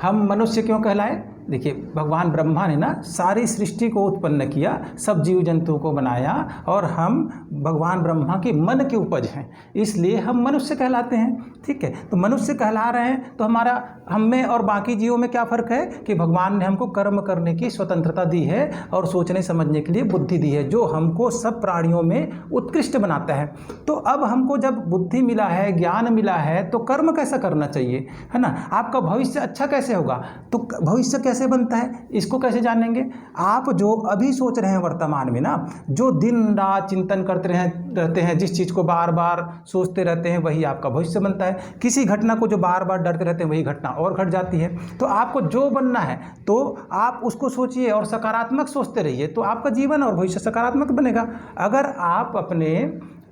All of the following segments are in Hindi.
हम मनुष्य क्यों कहलाए? देखिए, भगवान ब्रह्मा ने ना सारी सृष्टि को उत्पन्न किया, सब जीव जंतुओं को बनाया, और हम भगवान ब्रह्मा के मन की उपज हैं, इसलिए हम मनुष्य कहलाते हैं। ठीक है, तो मनुष्य कहला रहे हैं तो हमारा हम में और बाकी जीवों में क्या फ़र्क है कि भगवान ने हमको कर्म करने की स्वतंत्रता दी है और सोचने समझने के लिए बुद्धि दी है, जो हमको सब प्राणियों में उत्कृष्ट बनाता है। तो अब हमको जब बुद्धि मिला है, ज्ञान मिला है, तो कर्म कैसा करना चाहिए, है ना? आपका भविष्य अच्छा कैसे होगा? तो भविष्य कैसे बनता है, इसको कैसे जानेंगे? आप जो अभी सोच रहे हैं वर्तमान में ना, जो दिन रात चिंतन करते रहते हैं, जिस चीज़ को बार बार सोचते रहते हैं, वही आपका भविष्य बनता है। किसी घटना को जो बार बार डरते रहते हैं, वही घटना और घट जाती है। तो आपको जो बनना है तो आप उसको सोचिए और सकारात्मक सोचते रहिए, तो आपका जीवन और भविष्य सकारात्मक बनेगा। अगर आप अपने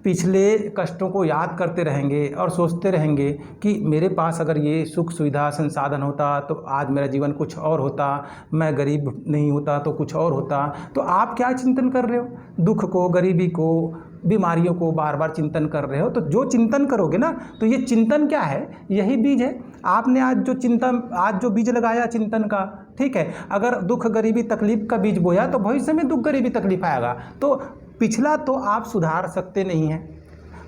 पिछले कष्टों को याद करते रहेंगे और सोचते रहेंगे कि मेरे पास अगर ये सुख सुविधा संसाधन होता तो आज मेरा जीवन कुछ और होता, मैं गरीब नहीं होता तो कुछ और होता, तो आप क्या चिंतन कर रहे हो? दुख को, गरीबी को, बीमारियों को बार बार चिंतन कर रहे हो। तो जो चिंतन करोगे ना, तो ये चिंतन क्या है? यही बीज है। आपने आज जो बीज लगाया चिंतन का, ठीक है, अगर दुख गरीबी तकलीफ का बीज बोया तो भविष्य में दुख गरीबी तकलीफ आएगा। तो पिछला तो आप सुधार सकते नहीं हैं,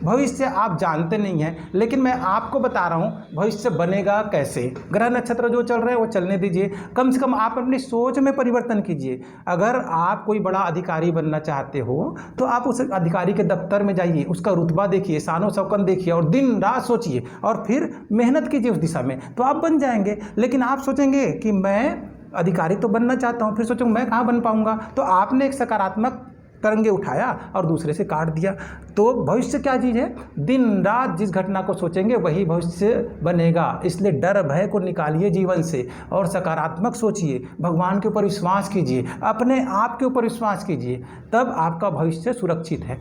भविष्य आप जानते नहीं हैं, लेकिन मैं आपको बता रहा हूँ भविष्य बनेगा कैसे। ग्रह नक्षत्र जो चल रहे हैं वो चलने दीजिए, कम से कम आप अपनी सोच में परिवर्तन कीजिए। अगर आप कोई बड़ा अधिकारी बनना चाहते हो तो आप उस अधिकारी के दफ्तर में जाइए, उसका रुतबा देखिए, शानो शौकत देखिए और दिन रात सोचिए और फिर मेहनत कीजिए उस दिशा में, तो आप बन जाएंगे। लेकिन आप सोचेंगे कि मैं अधिकारी तो बनना चाहता हूँ, फिर सोचूंगा मैं कहाँ बन पाऊँगा, तो आपने एक सकारात्मक तरंगे उठाया और दूसरे से काट दिया। तो भविष्य क्या चीज़ है? दिन रात जिस घटना को सोचेंगे वही भविष्य बनेगा। इसलिए डर भय को निकालिए जीवन से और सकारात्मक सोचिए, भगवान के ऊपर विश्वास कीजिए, अपने आप के ऊपर विश्वास कीजिए, तब आपका भविष्य सुरक्षित है।